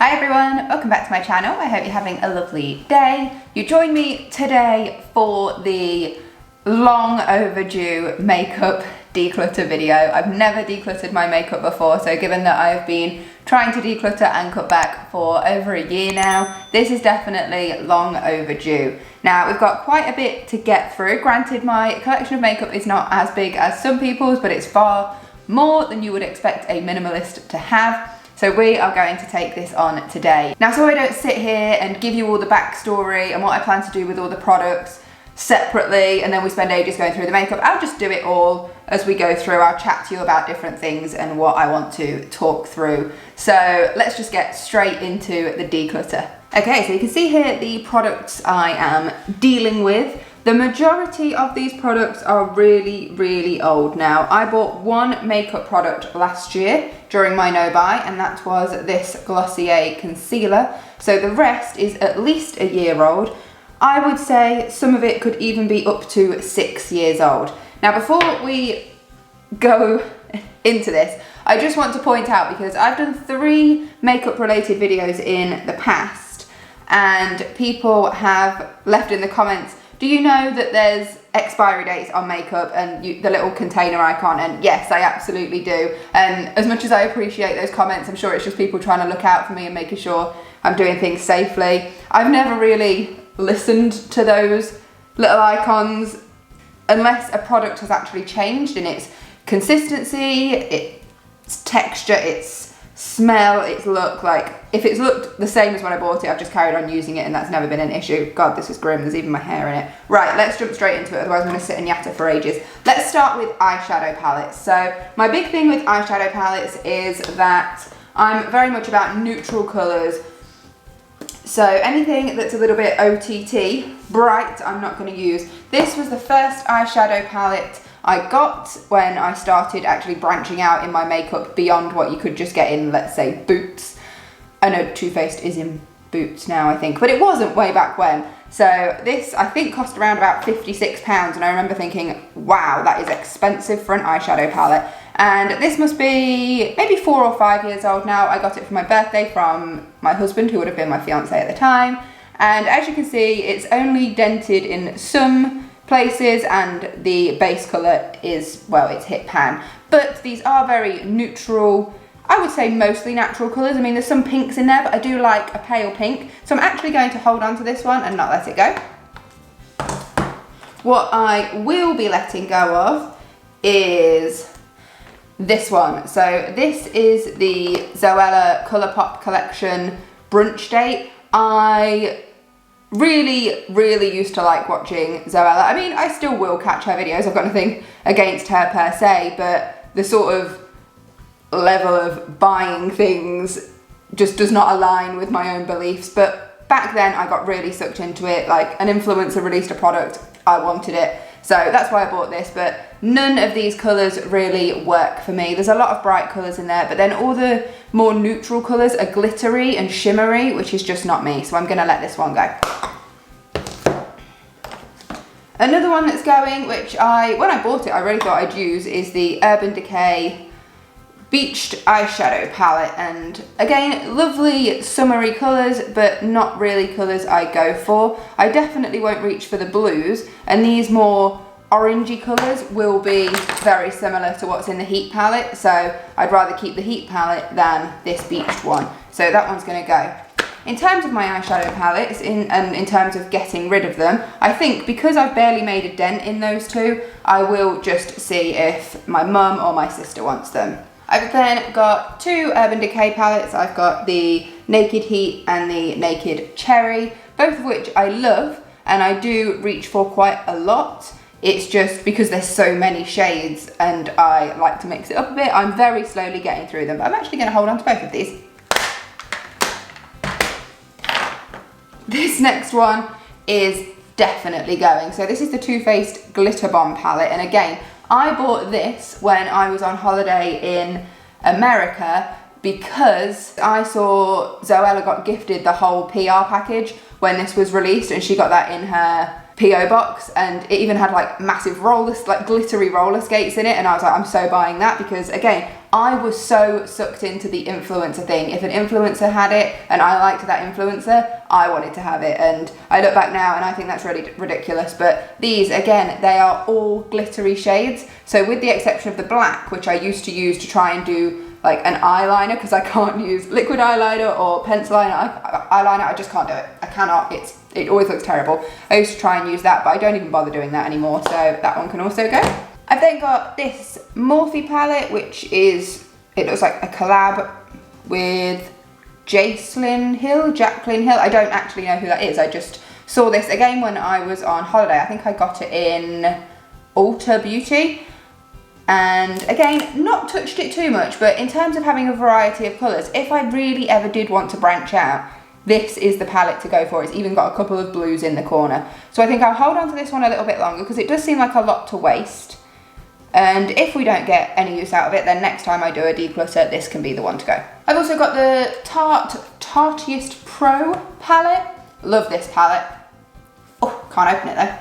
Hi everyone, welcome back to my channel. I hope you're having a lovely day. You join me today for the long overdue makeup declutter video. I've never decluttered my makeup before, so given that I've been trying to declutter and cut back for over a year now, this is definitely long overdue. Now, we've got quite a bit to get through. Granted, my collection of makeup is not as big as some people's, but it's far more than you would expect a minimalist to have. So we are going to take this on today. Now, so I don't sit here and give you all the backstory and what I plan to do with all the products separately, and then we spend ages going through the makeup, I'll just do it all as we go through. I'll chat to you about different things and what I want to talk through. So let's just get straight into the declutter. Okay, so you can see here the products I am dealing with. The majority of these products are really, really old now. I bought one makeup product last year during my no-buy, and that was this Glossier concealer. So the rest is at least a year old. I would say some of it could even be up to 6 years old. Now, before we go into this, I just want to point out, because I've done 3 makeup related videos in the past, and people have left in the comments, do you know that there's expiry dates on makeup and the little container icon? And yes, I absolutely do. And as much as I appreciate those comments, I'm sure it's just people trying to look out for me and making sure I'm doing things safely. I've never really listened to those little icons unless a product has actually changed in its consistency, its texture, its smell, its look. Like, if it's looked the same as when I bought it, I've just carried on using it and that's never been an issue. God, this is grim, there's even my hair in it. Right, let's jump straight into it, otherwise I'm gonna sit and yatter for ages. Let's start with eyeshadow palettes. So my big thing with eyeshadow palettes is that I'm very much about neutral colours. So anything that's a little bit OTT, bright, I'm not gonna use. This was the first eyeshadow palette I got when I started actually branching out in my makeup beyond what you could just get in, let's say, Boots. I know Too Faced is in Boots now, I think, but it wasn't way back when. So this, I think, cost around about £56, and I remember thinking, wow, that is expensive for an eyeshadow palette. And this must be maybe 4 or 5 years old now. I got it for my birthday from my husband, who would have been my fiance at the time. And as you can see, it's only dented in some places, and the base colour is, well, it's hit pan. But these are very neutral, I would say mostly natural colours. I mean, there's some pinks in there, but I do like a pale pink. So I'm actually going to hold on to this one and not let it go. What I will be letting go of is this one. So this is the Zoella Colourpop Collection Brunch Date. I really used to like watching Zoella. I mean, I still will catch her videos. I've got nothing against her per se, but the sort of level of buying things just does not align with my own beliefs. But back then I got really sucked into it. Like, an influencer released a product, I wanted it. So that's why I bought this, but none of these colours really work for me. There's a lot of bright colours in there, but then all the more neutral colours are glittery and shimmery, which is just not me. So I'm gonna let this one go. Another one that's going, which when I bought it, I really thought I'd use, is the Urban Decay Beached Eyeshadow Palette. And again, lovely summery colours, but not really colours I go for. I definitely won't reach for the blues, and these more orangey colours will be very similar to what's in the Heat palette. So I'd rather keep the Heat palette than this beached one. So that one's gonna go. In terms of my eyeshadow palettes, in terms of getting rid of them, I think because I've barely made a dent in those two, I will just see if my mum or my sister wants them. I've then got 2 Urban Decay palettes. I've got the Naked Heat and the Naked Cherry, both of which I love, and I do reach for quite a lot. It's just because there's so many shades and I like to mix it up a bit, I'm very slowly getting through them, but I'm actually gonna hold on to both of these. This next one is definitely going. So this is the Too Faced Glitter Bomb palette, and again, I bought this when I was on holiday in America because I saw Zoella got gifted the whole PR package when this was released, and she got that in her PO box, and it even had like massive glittery roller skates in it, and I was like, I'm so buying that, because again, I was so sucked into the influencer thing. If an influencer had it and I liked that influencer, I wanted to have it. And I look back now and I think that's really ridiculous. But these, again, they are all glittery shades. So with the exception of the black, which I used to use to try and do like an eyeliner, because I can't use liquid eyeliner or pencil eyeliner, I just can't do it. I cannot, it always looks terrible. I used to try and use that, but I don't even bother doing that anymore. So that one can also go. I've then got this Morphe palette, which is, it looks like a collab with Jaclyn Hill. I don't actually know who that is. I just saw this again when I was on holiday. I think I got it in Ulta Beauty. And again, not touched it too much, but in terms of having a variety of colours, if I really ever did want to branch out, this is the palette to go for. It's even got a couple of blues in the corner. So I think I'll hold on to this one a little bit longer, because it does seem like a lot to waste. And if we don't get any use out of it, then next time I do a declutter, this can be the one to go. I've also got the Tarteist Pro palette. Love this palette. Oh, can't open it though.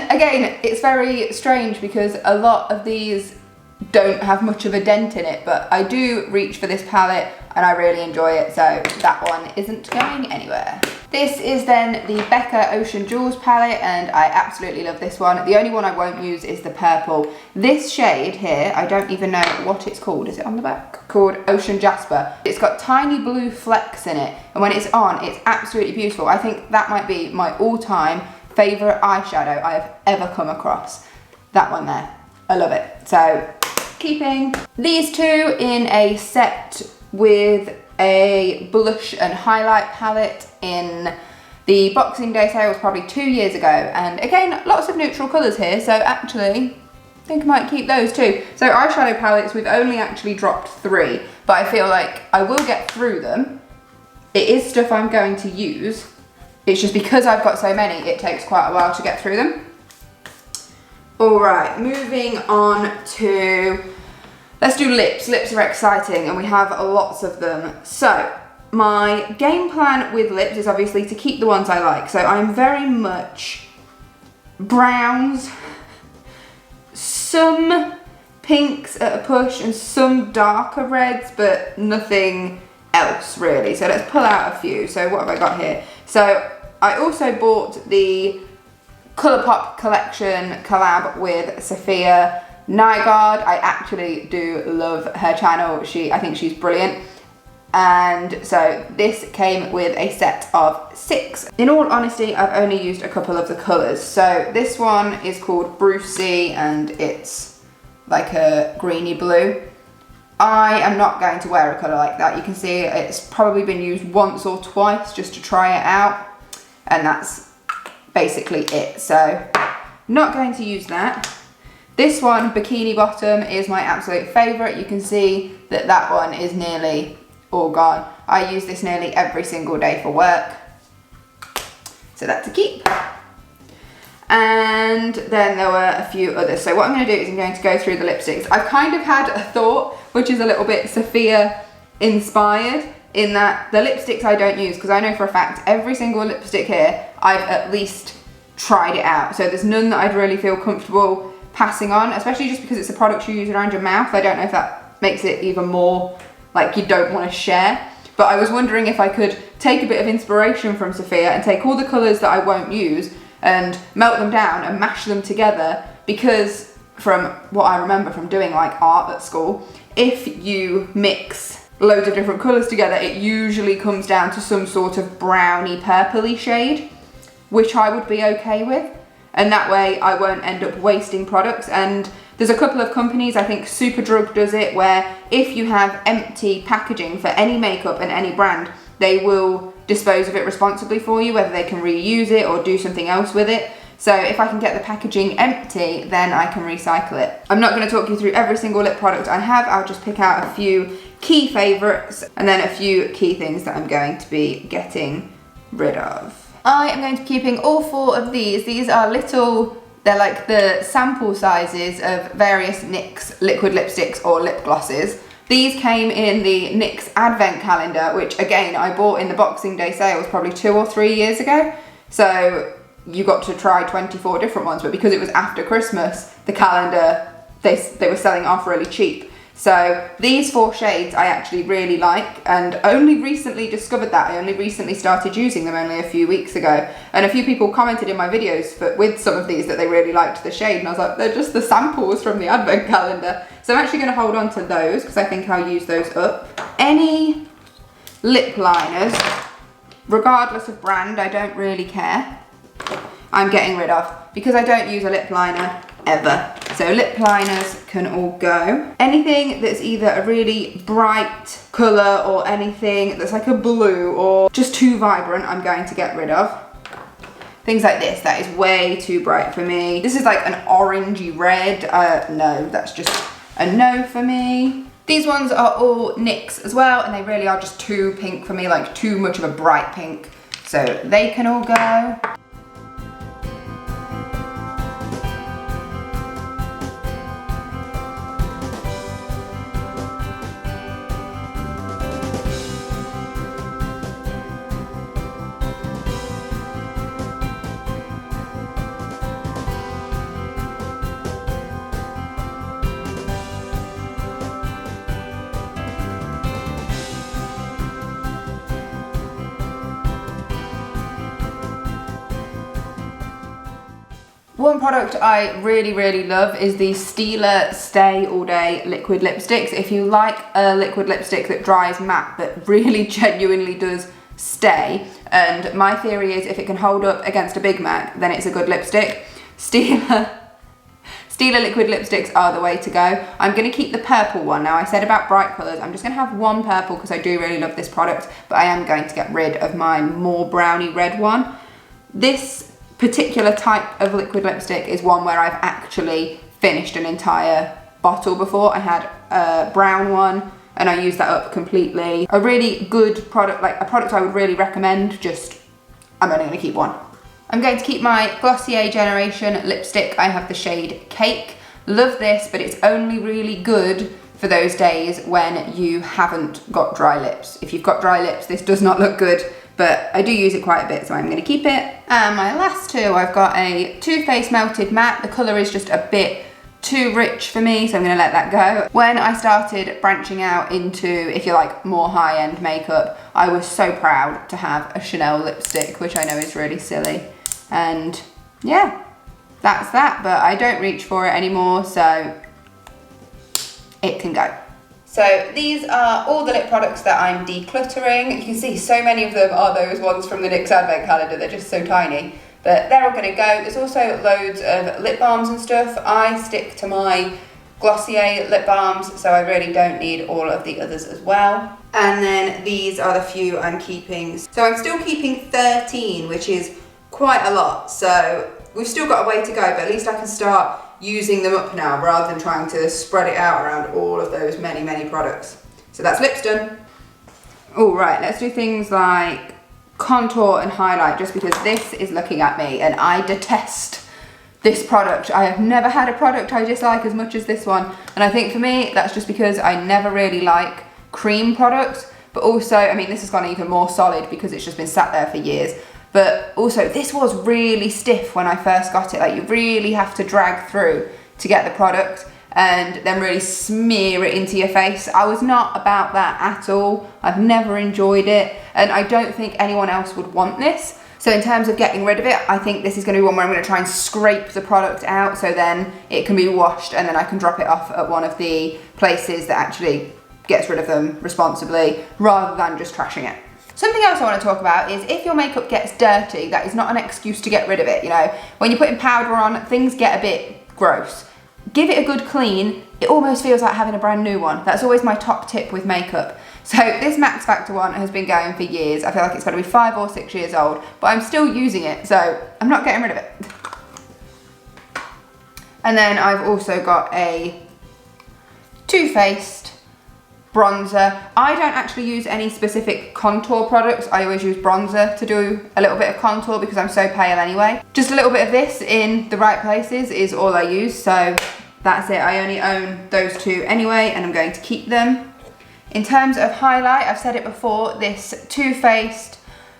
Again, it's very strange because a lot of these don't have much of a dent in it, but I do reach for this palette and I really enjoy it, so that one isn't going anywhere. This is then the Becca Ocean Jewels palette, and I absolutely love this one. The only one I won't use is the purple. This shade here, I don't even know what it's called. Is it on the back? Called Ocean Jasper. It's got tiny blue flecks in it, and when it's on, it's absolutely beautiful. I think that might be my all-time favourite eyeshadow I have ever come across. That one there. I love it. So, keeping these two in a set with a blush and highlight palette in the Boxing Day sale was probably 2 years ago, and again, lots of neutral colours here, so actually I think I might keep those too. So eyeshadow palettes, we've only actually dropped 3, but I feel like I will get through them. It is stuff I'm going to use. It's just because I've got so many, it takes quite a while to get through them. All right, moving on to, let's do lips. Lips are exciting and we have lots of them. So my game plan with lips is obviously to keep the ones I like. So I'm very much browns, some pinks at a push and some darker reds, but nothing else really. So let's pull out a few. So what have I got here? So I also bought the Colourpop collection collab with Sophia Nygaard. I actually do love her channel. I think she's brilliant. And so this came with a set of 6. In all honesty, I've only used a couple of the colours. So this one is called Brucey and it's like a greeny blue. I am not going to wear a colour like that. You can see it's probably been used once or twice just to try it out. And that's basically it. So not going to use that. This one, Bikini Bottom, is my absolute favourite. You can see that that one is nearly all gone. I use this nearly every single day for work. So that's a keep. And then there were a few others. So what I'm going to do is I'm going to go through the lipsticks. I've kind of had a thought, which is a little bit Sophia inspired, in that the lipsticks I don't use, because I know for a fact every single lipstick here, I've at least tried it out. So there's none that I'd really feel comfortable passing on, especially just because it's a product you use around your mouth. I don't know if that makes it even more like you don't want to share. But I was wondering if I could take a bit of inspiration from Sophia and take all the colours that I won't use and melt them down and mash them together, because from what I remember from doing like art at school, if you mix loads of different colours together, it usually comes down to some sort of browny purpley shade, which I would be okay with. And that way I won't end up wasting products. And there's a couple of companies, I think Superdrug does it, where if you have empty packaging for any makeup and any brand, they will dispose of it responsibly for you, whether they can reuse it or do something else with it. So if I can get the packaging empty, then I can recycle it. I'm not going to talk you through every single lip product I have. I'll just pick out a few key favourites and then a few key things that I'm going to be getting rid of. I am going to be keeping all 4 of these. These are little, they're like the sample sizes of various NYX liquid lipsticks or lip glosses. These came in the NYX advent calendar, which again, I bought in the Boxing Day sales probably 2 or 3 years ago. So you got to try 24 different ones, but because it was after Christmas, the calendar, they were selling it off really cheap. So these 4 shades I actually really like, and only recently discovered that. I only recently started using them only a few weeks ago. And a few people commented in my videos with some of these that they really liked the shade, and I was like, they're just the samples from the advent calendar. So I'm actually going to hold on to those because I think I'll use those up. Any lip liners, regardless of brand, I don't really care, I'm getting rid of, because I don't use a lip liner ever. So lip liners can all go. Anything that's either a really bright colour or anything that's like a blue or just too vibrant, I'm going to get rid of. Things like this, that is way too bright for me. This is like an orangey red. No, that's just a no for me. These ones are all NYX as well, and they really are just too pink for me, like too much of a bright pink. So they can all go. One product I really love is the Stila Stay All Day liquid lipsticks. If you like a liquid lipstick that dries matte but really genuinely does stay, and my theory is if it can hold up against a Big Mac, then it's a good lipstick. Stila liquid lipsticks are the way to go. I'm going to keep the purple one. Now, I said about bright colours, I'm just going to have one purple because I do really love this product, but I am going to get rid of my more browny red one. This particular type of liquid lipstick is one where I've actually finished an entire bottle before. I had a brown one and I used that up completely. A really good product, like a product I would really recommend, just I'm only going to keep one. I'm going to keep my Glossier Generation lipstick. I have the shade Cake. Love this, but it's only really good for those days when you haven't got dry lips. If you've got dry lips, this does not look good, but I do use it quite a bit, so I'm going to keep it. And my last two, I've got a Too Faced Melted Matte. The colour is just a bit too rich for me, so I'm going to let that go. When I started branching out into, if you like, more high-end makeup, I was so proud to have a Chanel lipstick, which I know is really silly. And yeah, that's that, but I don't reach for it anymore, so it can go. So these are all the lip products that I'm decluttering. You can see so many of them are those ones from the NYX Advent Calendar. They're just so tiny, but they're all going to go. There's also loads of lip balms and stuff. I stick to my Glossier lip balms, so I really don't need all of the others as well. And then these are the few I'm keeping. So I'm still keeping 13, which is quite a lot. So we've still got a way to go, but at least I can start using them up now rather than trying to spread it out around all of those many products. So that's lips done. All right, let's do things like contour and highlight, just because this is looking at me and I detest this product. I have never had a product I dislike as much as this one, and I think for me that's just because I never really like cream products, but also, I mean, this has gone even more solid because it's just been sat there for years. But also, this was really stiff when I first got it. Like, you really have to drag through to get the product and then really smear it into your face. I was not about that at all. I've never enjoyed it, and I don't think anyone else would want this. So in terms of getting rid of it, I think this is going to be one where I'm going to try and scrape the product out so then it can be washed and then I can drop it off at one of the places that actually gets rid of them responsibly, rather than just trashing it. Something else I want to talk about is if your makeup gets dirty, that is not an excuse to get rid of it. You know, when you're putting powder on, things get a bit gross. Give it a good clean. It almost feels like having a brand new one. That's always my top tip with makeup. So this Max Factor one has been going for years. I feel like it's got to be 5 or 6 years old, but I'm still using it, so I'm not getting rid of it. And then I've also got a Too Faced bronzer. I don't actually use any specific contour products. I always use bronzer to do a little bit of contour because I'm so pale anyway. Just a little bit of this in the right places is all I use, so that's it. I only own those two anyway, and I'm going to keep them. In terms of highlight, I've said it before, this Too Faced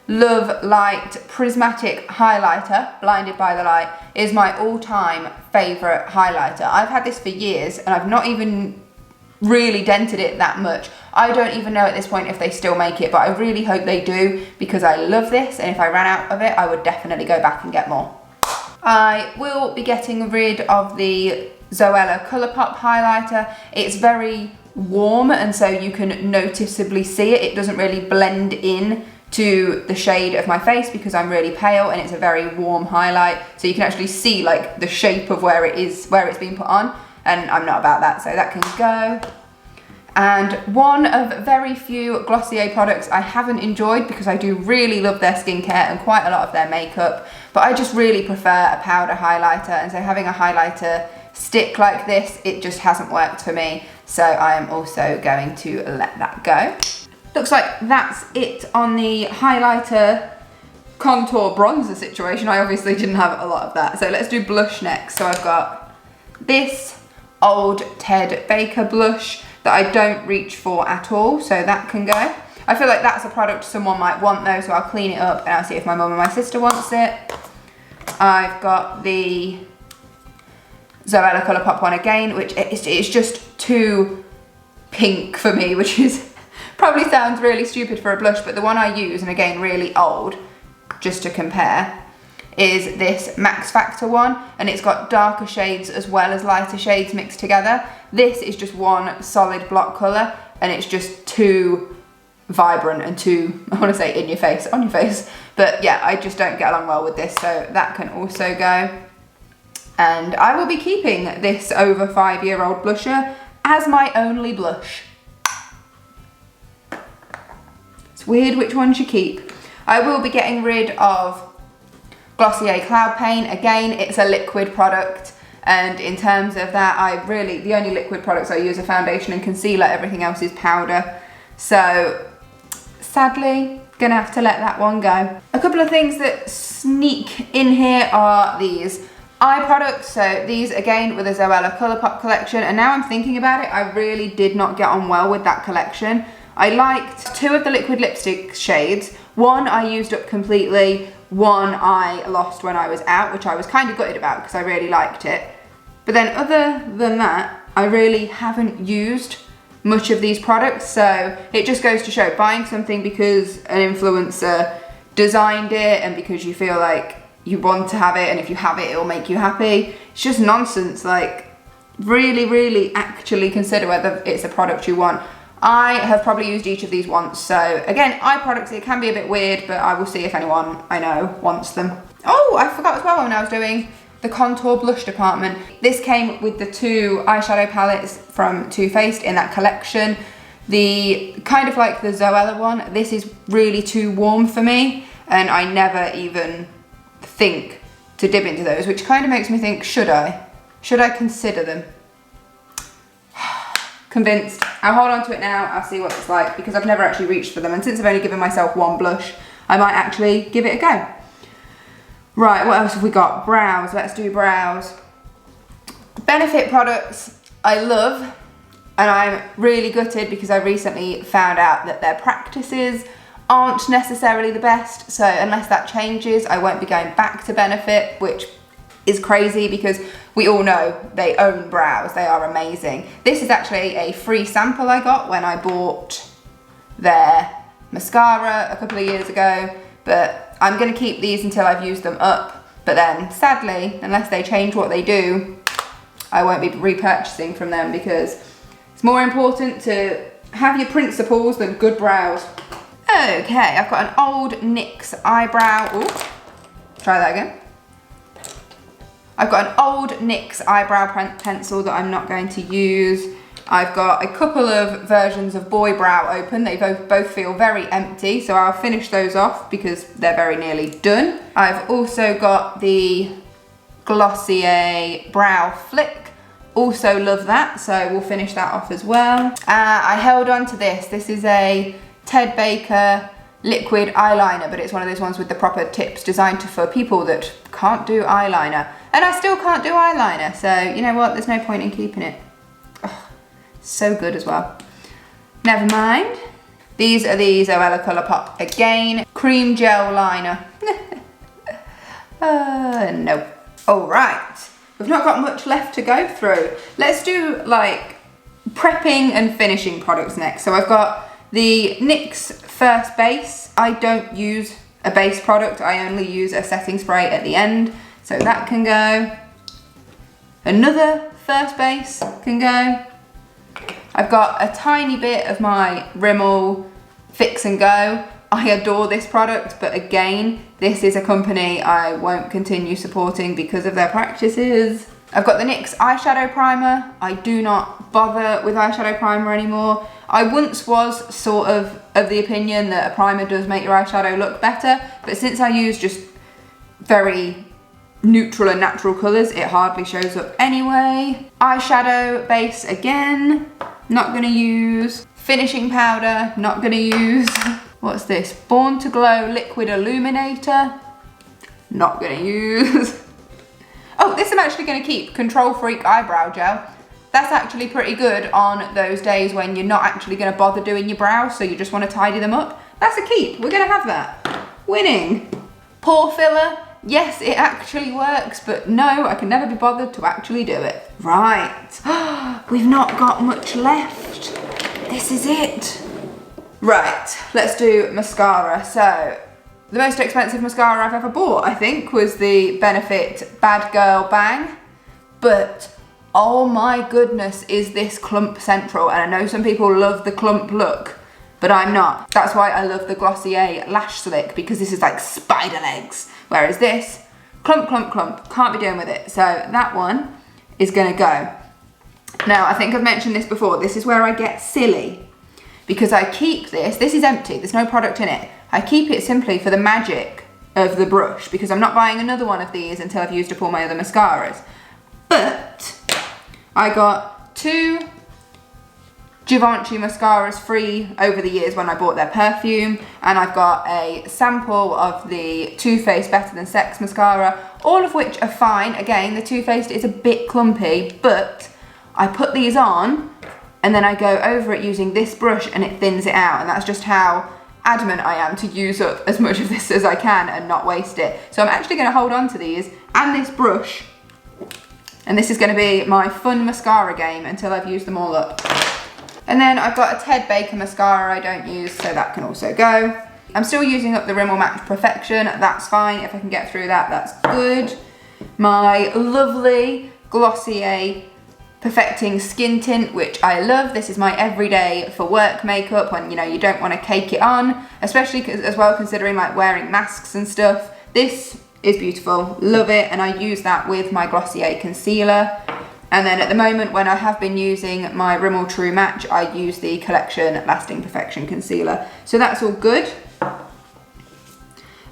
Love Light Prismatic Highlighter, Blinded by the Light, is my all-time favourite highlighter. I've had this for years and I've not even really dented it that much. I don't even know at this point if they still make it, but I really hope they do because I love this, and if I ran out of it, I would definitely go back and get more. I will be getting rid of the Zoella Colourpop highlighter. It's very warm and so you can noticeably see it. It doesn't really blend in to the shade of my face because I'm really pale, and it's a very warm highlight, so you can actually see like the shape of where it's been put on, and I'm not about that, so that can go. And one of very few Glossier products I haven't enjoyed, because I do really love their skincare and quite a lot of their makeup, but I just really prefer a powder highlighter, and so having a highlighter stick like this, it just hasn't worked for me, so I am also going to let that go. Looks like that's it on the highlighter contour bronzer situation. I obviously didn't have a lot of that, so let's do blush next. So I've got this old Ted Baker blush that I don't reach for at all, so that can go. I feel like that's a product someone might want though, so I'll clean it up and I'll see if my mum and my sister wants it. I've got the Zoella Colourpop one again, which it's just too pink for me, which is probably sounds really stupid for a blush, but the one I use, and again really old, just to compare, is this Max Factor one, and it's got darker shades as well as lighter shades mixed together. This is just one solid block colour, and it's just too vibrant and too, I want to say in your face, on your face, but yeah, I just don't get along well with this, so that can also go. And I will be keeping this over 5-year-old blusher as my only blush. It's weird which ones you keep. I will be getting rid of Glossier Cloud Paint. Again, it's a liquid product, and in terms of that, the only liquid products I use are foundation and concealer. Everything else is powder. So sadly, gonna have to let that one go. A couple of things that sneak in here are these eye products. So these again were the Zoella Colourpop collection, and now I'm thinking about it, I really did not get on well with that collection. I liked 2 of the liquid lipstick shades. One I used up completely, one I lost when I was out, which I was kind of gutted about because I really liked it. But then other than that, I really haven't used much of these products, so it just goes to show, buying something because an influencer designed it and because you feel like you want to have it, and if you have it, it'll make you happy. It's just nonsense. Like, really actually consider whether it's a product you want. I have probably used each of these once, so again, eye products, it can be a bit weird, but I will see if anyone I know wants them. Oh, I forgot as well when I was doing the contour blush department. This came with the 2 eyeshadow palettes from Too Faced in that collection. The kind of like the Zoella one, this is really too warm for me, and I never even think to dip into those, which kind of makes me think, should I consider them? Convinced. I'll hold on to it now, I'll see what it's like, because I've never actually reached for them, and since I've only given myself one blush, I might actually give it a go. Right, what else have we got? Brows, let's do brows. Benefit products I love, and I'm really gutted because I recently found out that their practices aren't necessarily the best, so unless that changes, I won't be going back to Benefit, which is crazy because we all know they own brows. They are amazing. This is actually a free sample I got when I bought their mascara a couple of years ago, but I'm going to keep these until I've used them up. But then sadly, unless they change what they do, I won't be repurchasing from them because it's more important to have your principles than good brows. Okay, I've got an old NYX eyebrow. Ooh, try that again. I've got an old NYX eyebrow pencil that I'm not going to use. I've got a couple of versions of Boy Brow open. They both feel very empty, so I'll finish those off because they're very nearly done. I've also got the Glossier Brow Flick. Also love that, so we'll finish that off as well. I held on to this. This is a Ted Baker liquid eyeliner, but it's one of those ones with the proper tips designed for people that can't do eyeliner. And I still can't do eyeliner, so you know what, there's no point in keeping it. Oh, so good as well. Never mind. These are the Zoella Colourpop again. cream gel liner. No. All right, we've not got much left to go through. Let's do like prepping and finishing products next. So I've got the NYX First Base. I don't use a base product, I only use a setting spray at the end. So that can go. Another First Base can go. I've got a tiny bit of my Rimmel Fix and Go. I adore this product, but again, this is a company I won't continue supporting because of their practices. I've got the NYX eyeshadow primer. I do not bother with eyeshadow primer anymore. I once was sort of the opinion that a primer does make your eyeshadow look better, but since I use just very neutral and natural colours, it hardly shows up anyway. Eyeshadow base again, not gonna use. Finishing powder, not gonna use. What's this? Born to Glow Liquid Illuminator, not gonna use. Oh, this I'm actually gonna keep, Control Freak Eyebrow Gel. That's actually pretty good on those days when you're not actually gonna bother doing your brows, so you just wanna tidy them up. That's a keep, we're gonna have that. Winning. Pore filler, yes, it actually works, but no, I can never be bothered to actually do it. Right, we've not got much left. This is it. Right, let's do mascara. So, the most expensive mascara I've ever bought, I think, was the Benefit Bad Girl Bang. But, oh my goodness, is this Clump Central. And I know some people love the clump look, but I'm not. That's why I love the Glossier Lash Slick, because this is like spider legs. Whereas this, clump, clump, clump, can't be doing with it. So that one is gonna go. Now, I think I've mentioned this before. This is where I get silly, because I keep this is empty, there's no product in it. I keep it simply for the magic of the brush, because I'm not buying another one of these until I've used up all my other mascaras. But I got 2 Givenchy mascaras free over the years when I bought their perfume, and I've got a sample of the Too Faced Better Than Sex mascara, all of which are fine. Again, the Too Faced is a bit clumpy, but I put these on and then I go over it using this brush and it thins it out, and that's just how adamant I am to use up as much of this as I can and not waste it. So I'm actually going to hold on to these and this brush, and this is going to be my fun mascara game until I've used them all up. And then I've got a Ted Baker mascara I don't use, so that can also go. I'm still using up the Rimmel Match Perfection, that's fine. If I can get through that, that's good. My lovely Glossier Perfecting Skin Tint, which I love. This is my everyday for work makeup when, you know, you don't want to cake it on, especially as well considering like wearing masks and stuff. This is beautiful, love it, and I use that with my Glossier concealer. And then at the moment, when I have been using my Rimmel True Match, I use the Collection Lasting Perfection Concealer. So that's all good.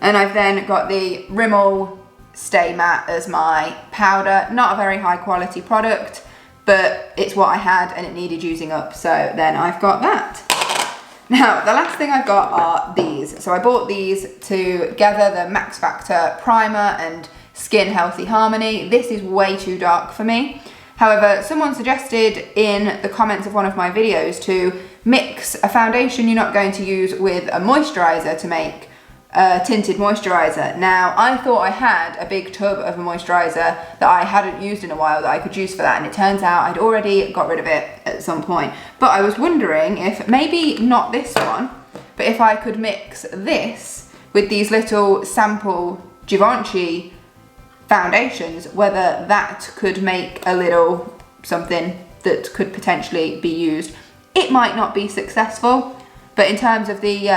And I've then got the Rimmel Stay Matte as my powder. Not a very high quality product, but it's what I had and it needed using up, so then I've got that. Now, the last thing I've got are these. So I bought these together, the Max Factor Primer and Skin Healthy Harmony. This is way too dark for me. However, someone suggested in the comments of one of my videos to mix a foundation you're not going to use with a moisturizer to make a tinted moisturizer. Now, I thought I had a big tub of a moisturizer that I hadn't used in a while that I could use for that, and it turns out I'd already got rid of it at some point. But I was wondering if, maybe not this one, but if I could mix this with these little sample Givenchy foundations, whether that could make a little something that could potentially be used. It might not be successful, but in terms of the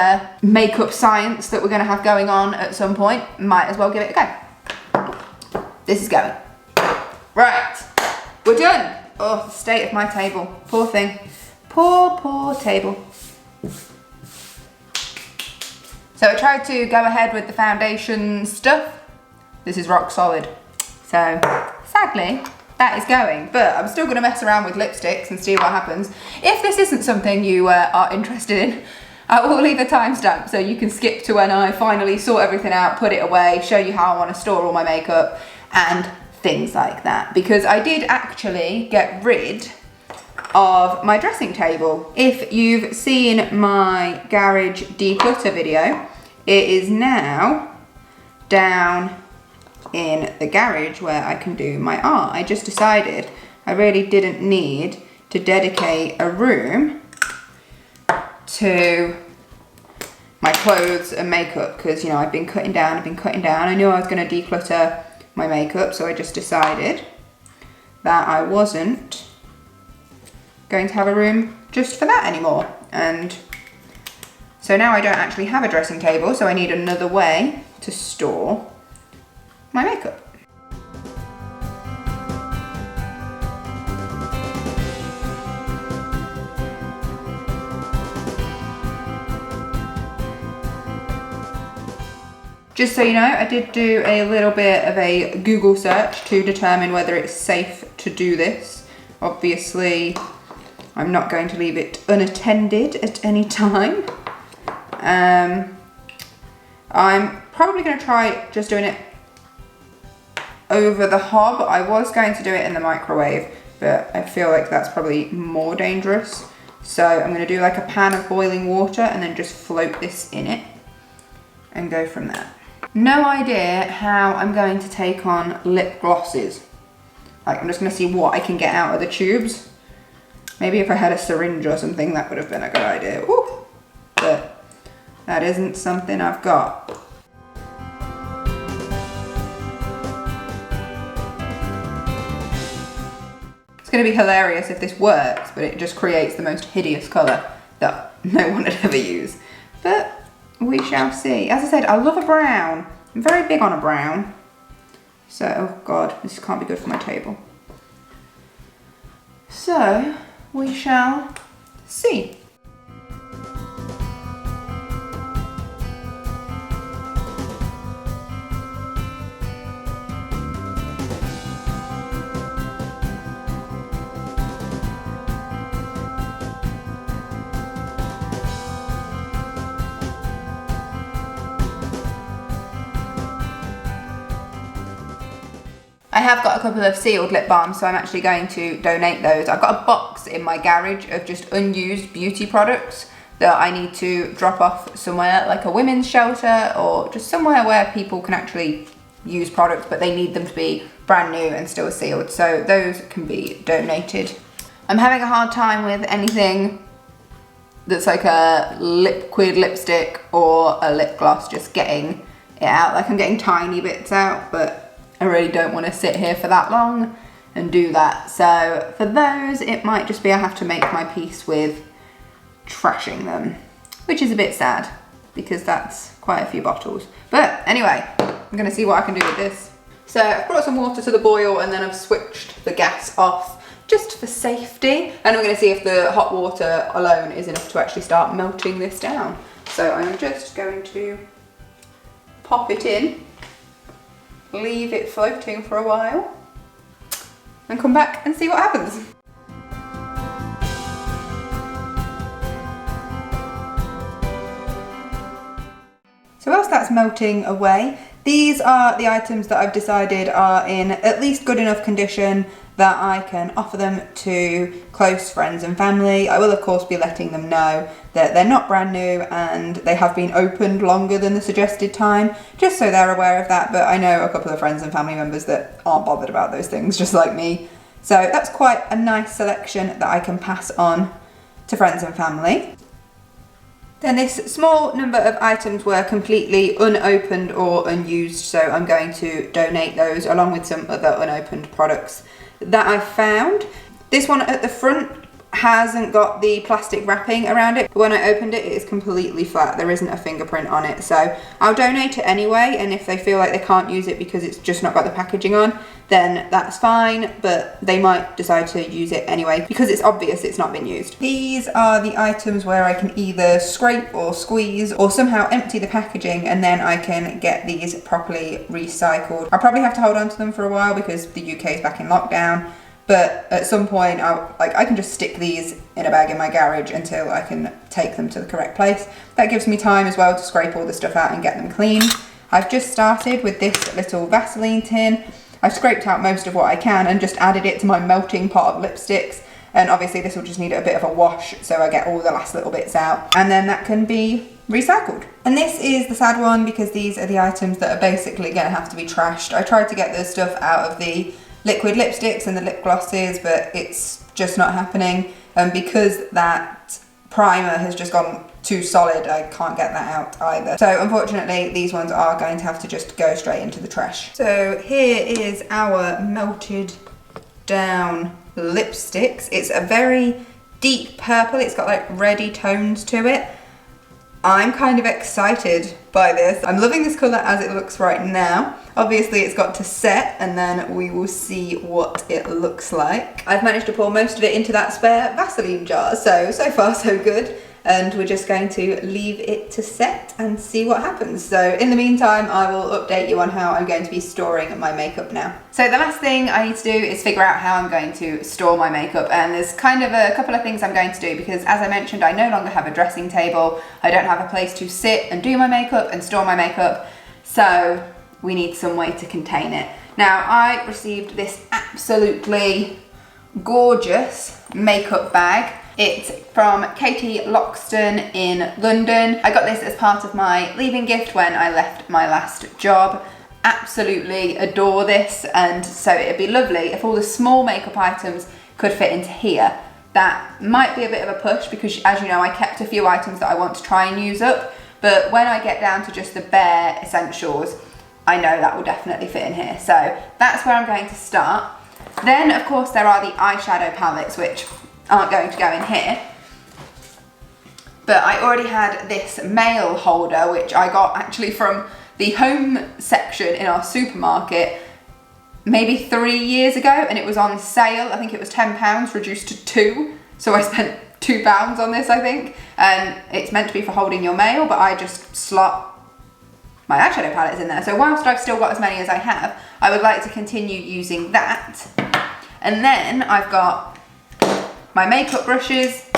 makeup science that we're going to have going on at some point, might as well give it a go. This is going. Right, we're done. Oh, the state of my table. Poor thing. Poor, poor table. So I tried to go ahead with the foundation stuff. This is rock solid. So, sadly, that is going, but I'm still gonna mess around with lipsticks and see what happens. If this isn't something you are interested in, I will leave a timestamp so you can skip to when I finally sort everything out, put it away, show you how I wanna store all my makeup and things like that. Because I did actually get rid of my dressing table. If you've seen my garage declutter video, it is now down in the garage where I can do my art. I just decided I really didn't need to dedicate a room to my clothes and makeup because, you know, I've been cutting down. I knew I was going to declutter my makeup, so I just decided that I wasn't going to have a room just for that anymore. And so now I don't actually have a dressing table, so I need another way to store my makeup. Just so you know, I did do a little bit of a Google search to determine whether it's safe to do this. Obviously, I'm not going to leave it unattended at any time. I'm probably going to try just doing it over the hob. I was going to do it in the microwave, but I feel like that's probably more dangerous. So I'm going to do like a pan of boiling water and then just float this in it and go from there. No idea how I'm going to take on lip glosses. Like, I'm just going to see what I can get out of the tubes. Maybe if I had a syringe or something, that would have been a good idea. Ooh, but that isn't something I've got. It's going to be hilarious if this works, but it just creates the most hideous colour that no one would ever use. But we shall see. As I said, I love a brown. I'm very big on a brown. So, oh God, this can't be good for my table. So, we shall see. I have got a couple of sealed lip balms, so I'm actually going to donate those. I've got a box in my garage of just unused beauty products that I need to drop off somewhere, like a women's shelter or just somewhere where people can actually use products, but they need them to be brand new and still sealed. So those can be donated. I'm having a hard time with anything that's like a liquid lipstick or a lip gloss, just getting it out. Like, I'm getting tiny bits out, but I really don't want to sit here for that long and do that. So for those, it might just be I have to make my peace with trashing them, which is a bit sad because that's quite a few bottles. But anyway, I'm going to see what I can do with this. So I've brought some water to the boil and then I've switched the gas off just for safety. And I'm going to see if the hot water alone is enough to actually start melting this down. So I'm just going to pop it in, leave it floating for a while, and come back and see what happens. So whilst that's melting away, these are the items that I've decided are in at least good enough condition that I can offer them to close friends and family. I will of course be letting them know that they're not brand new and they have been opened longer than the suggested time, just so they're aware of that. But I know a couple of friends and family members that aren't bothered about those things, just like me. So that's quite a nice selection that I can pass on to friends and family. Then this small number of items were completely unopened or unused, so I'm going to donate those along with some other unopened products that I found. This one at the front hasn't got the plastic wrapping around it, but when I opened it, it is completely flat. There isn't a fingerprint on it, so I'll donate it anyway, and if they feel like they can't use it because it's just not got the packaging on, then that's fine, but they might decide to use it anyway because it's obvious it's not been used. These are the items where I can either scrape or squeeze or somehow empty the packaging, and then I can get these properly recycled. I'll probably have to hold on to them for a while because the UK is back in lockdown, but at some point I can just stick these in a bag in my garage until I can take them to the correct place. That gives me time as well to scrape all the stuff out and get them clean. I've just started with this little Vaseline tin. I've scraped out most of what I can and just added it to my melting pot of lipsticks, and obviously this will just need a bit of a wash so I get all the last little bits out, and then that can be recycled. And this is the sad one because these are the items that are basically going to have to be trashed. I tried to get the stuff out of the liquid lipsticks and the lip glosses, but it's just not happening. And because that primer has just gone too solid, I can't get that out either. So unfortunately, these ones are going to have to just go straight into the trash. So here is our melted down lipsticks. It's a very deep purple. It's got like reddy tones to it. I'm kind of excited by this. I'm loving this colour as it looks right now. Obviously it's got to set and then we will see what it looks like. I've managed to pour most of it into that spare Vaseline jar, so far so good. And we're just going to leave it to set and see what happens. So in the meantime, I will update you on how I'm going to be storing my makeup now. So the last thing I need to do is figure out how I'm going to store my makeup, and there's kind of a couple of things I'm going to do because, as I mentioned, I no longer have a dressing table. I don't have a place to sit and do my makeup and store my makeup, so we need some way to contain it. Now, I received this absolutely gorgeous makeup bag. It's from Katie Loxton in London. I got this as part of my leaving gift when I left my last job. Absolutely adore this, and so it'd be lovely if all the small makeup items could fit into here. That might be a bit of a push because, as you know, I kept a few items that I want to try and use up, but when I get down to just the bare essentials, I know that will definitely fit in here. So that's where I'm going to start. Then, of course, there are the eyeshadow palettes, which aren't going to go in here. But I already had this mail holder, which I got actually from the home section in our supermarket maybe 3 years ago, and it was on sale. I think it was £10 reduced to £2. So I spent £2 on this, I think. And it's meant to be for holding your mail, but I just slot my eyeshadow palettes in there. So whilst I've still got as many as I have, I would like to continue using that. And then I've got my makeup brushes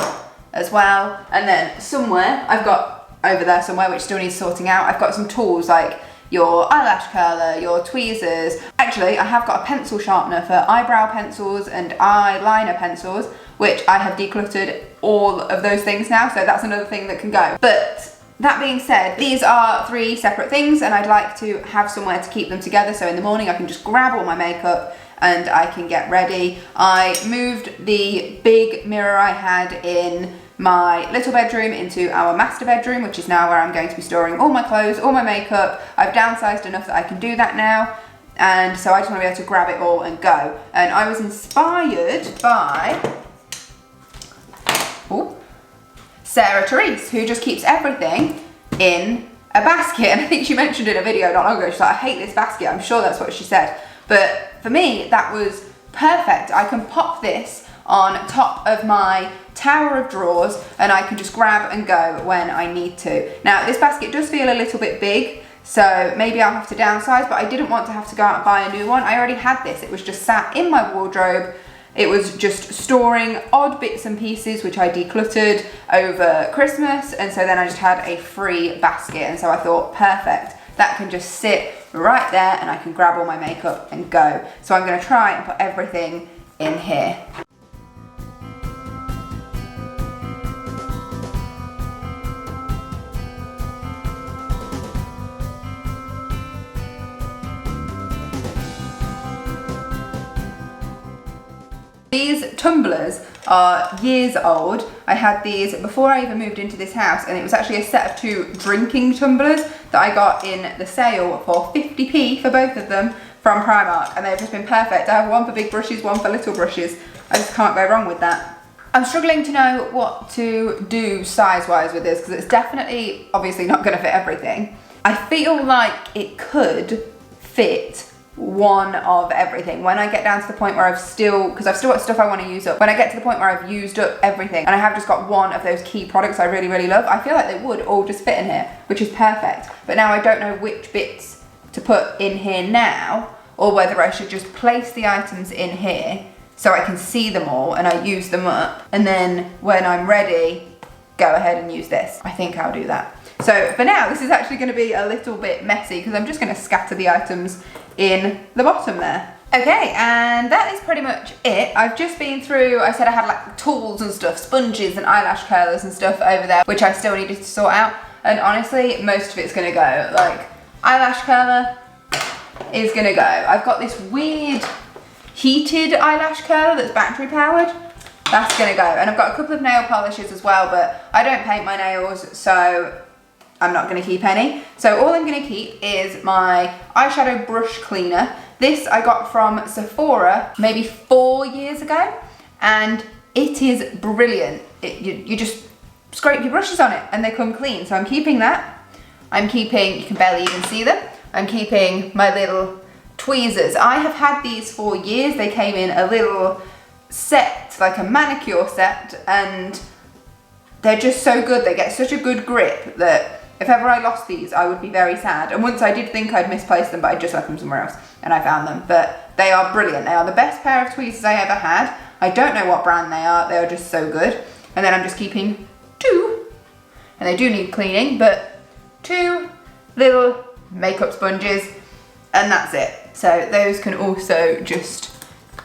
as well, and then somewhere I've got over there somewhere, which still needs sorting out, I've got some tools like your eyelash curler, your tweezers. Actually, I have got a pencil sharpener for eyebrow pencils and eyeliner pencils, which I have decluttered all of those things now, so that's another thing that can go. But that being said, these are 3 separate things and I'd like to have somewhere to keep them together, so in the morning I can just grab all my makeup and I can get ready. I moved the big mirror I had in my little bedroom into our master bedroom, which is now where I'm going to be storing all my clothes, all my makeup. I've downsized enough that I can do that now, and so I just want to be able to grab it all and go. And I was inspired by Sarah Therese, who just keeps everything in a basket, and I think she mentioned in a video not long ago, she's like, I hate this basket. I'm sure that's what she said. But for me, that was perfect. I can pop this on top of my tower of drawers and I can just grab and go when I need to. Now, this basket does feel a little bit big, so maybe I'll have to downsize, but I didn't want to have to go out and buy a new one. I already had this. It was just sat in my wardrobe. It was just storing odd bits and pieces, which I decluttered over Christmas, and so then I just had a free basket, and so I thought, perfect. That can just sit right there and I can grab all my makeup and go. So I'm going to try and put everything in here. These tumblers are years old. I had these before I even moved into this house, and it was actually a set of 2 drinking tumblers that I got in the sale for 50p for both of them from Primark, and they've just been perfect. I have one for big brushes, one for little brushes. I just can't go wrong with that. I'm struggling to know what to do size-wise with this because it's definitely, obviously not going to fit everything. I feel like it could fit one of everything. When I get down to the point where because I've still got stuff I want to use up, when I get to the point where I've used up everything and I have just got one of those key products I really, really love, I feel like they would all just fit in here, which is perfect. But now I don't know which bits to put in here now, or whether I should just place the items in here so I can see them all and I use them up, and then when I'm ready, go ahead and use this. I think I'll do that. So for now, this is actually going to be a little bit messy because I'm just going to scatter the items in the bottom there. Okay, and that is pretty much it. I've just been through, I said I had like tools and stuff, sponges and eyelash curlers and stuff over there, which I still needed to sort out. and honestly, most of it's gonna go. Like, eyelash curler is gonna go. I've got this weird heated eyelash curler that's battery powered. That's gonna go. And I've got a couple of nail polishes as well, but I don't paint my nails, so I'm not gonna keep any. So all I'm gonna keep is my eyeshadow brush cleaner. This I got from Sephora maybe 4 years ago, and it is brilliant. You just scrape your brushes on it and they come clean. So I'm keeping that. I'm keeping, you can barely even see them, I'm keeping my little tweezers. I have had these for years. They came in a little set, like a manicure set, and they're just so good. They get such a good grip that if ever I lost these, I would be very sad. And once I did think I'd misplaced them, but I just left them somewhere else and I found them. But they are brilliant. They are the best pair of tweezers I ever had. I don't know what brand they are. They are just so good. And then I'm just keeping 2, and they do need cleaning, but 2 little makeup sponges, and that's it. So those can also just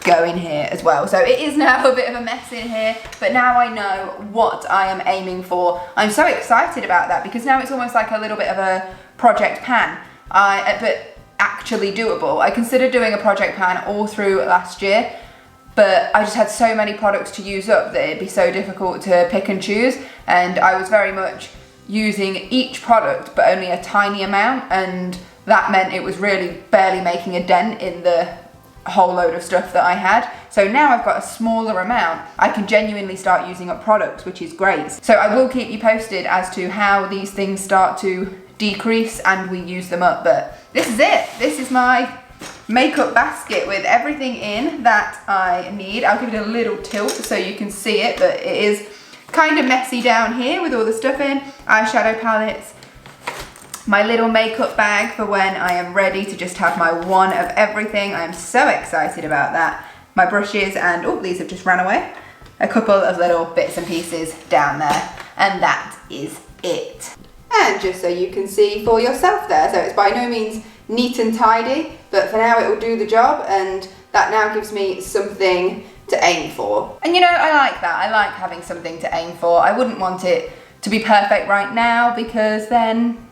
go in here as well. So it is now a bit of a mess in here, but now I know what I am aiming for. I'm so excited about that because now it's almost like a little bit of a project pan, but actually doable. I considered doing a project pan all through last year, but I just had so many products to use up that it'd be so difficult to pick and choose, and I was very much using each product but only a tiny amount, and that meant it was really barely making a dent in the whole load of stuff that I had. So now I've got a smaller amount, I can genuinely start using up products, which is great. So I will keep you posted as to how these things start to decrease and we use them up, but this is it. This is my makeup basket with everything in that I need. I'll give it a little tilt so you can see it, but it is kind of messy down here with all the stuff in. Eyeshadow palettes, my little makeup bag for when I am ready to just have my one of everything. I am so excited about that. My brushes, and oh, these have just run away. A couple of little bits and pieces down there, and that is it. And just so you can see for yourself there, so it's by no means neat and tidy, but for now it will do the job, and that now gives me something to aim for. And you know, I like that. I like having something to aim for. I wouldn't want it to be perfect right now because then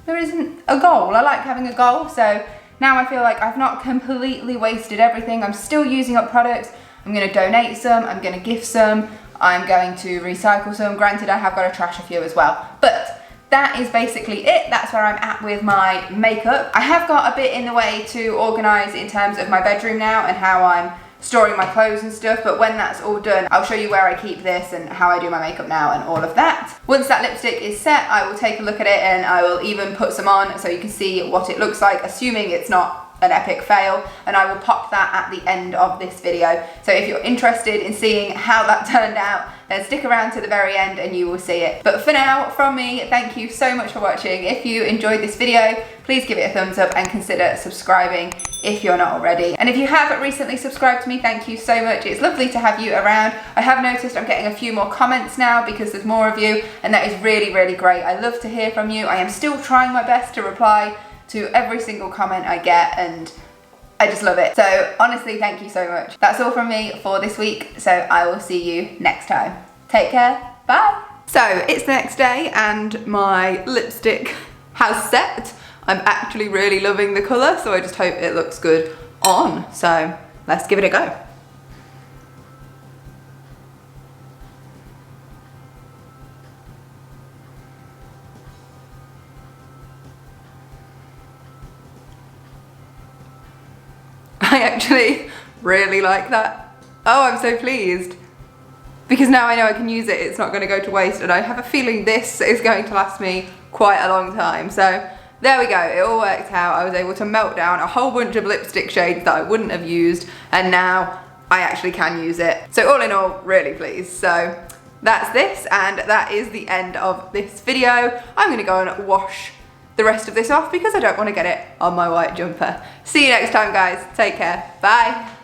there isn't a goal. I like having a goal, so now I feel like I've not completely wasted everything. I'm still using up products. I'm gonna donate some, I'm gonna gift some, I'm going to recycle some. Granted, I have got to trash a few as well, but that is basically it. That's where I'm at with my makeup. I have got a bit in the way to organise in terms of my bedroom now and how I'm storing my clothes and stuff, but when that's all done, I'll show you where I keep this and how I do my makeup now and all of that. Once that lipstick is set, I will take a look at it and I will even put some on so you can see what it looks like, assuming it's not an epic fail, and I will pop that at the end of this video. So if you're interested in seeing how that turned out, then stick around to the very end and you will see it. But for now, from me, thank you so much for watching. If you enjoyed this video, please give it a thumbs up and consider subscribing if you're not already. And if you have recently subscribed to me, thank you so much. It's lovely to have you around. I have noticed I'm getting a few more comments now because there's more of you, and that is really, really great. I love to hear from you. I am still trying my best to reply to every single comment I get, and I just love it. So honestly, thank you so much. That's all from me for this week, so I will see you next time. Take care, bye. So it's the next day and my lipstick has set. I'm actually really loving the colour, so I just hope it looks good on. So let's give it a go. I actually really like that. Oh, I'm so pleased. Because now I know I can use it, it's not going to go to waste, and I have a feeling this is going to last me quite a long time. So there we go, it all worked out. I was able to melt down a whole bunch of lipstick shades that I wouldn't have used, and now I actually can use it. So all in all, really pleased. So that's this, and that is the end of this video. I'm going to go and wash the rest of this off because I don't want to get it on my white jumper. See you next time, guys. Take care. Bye.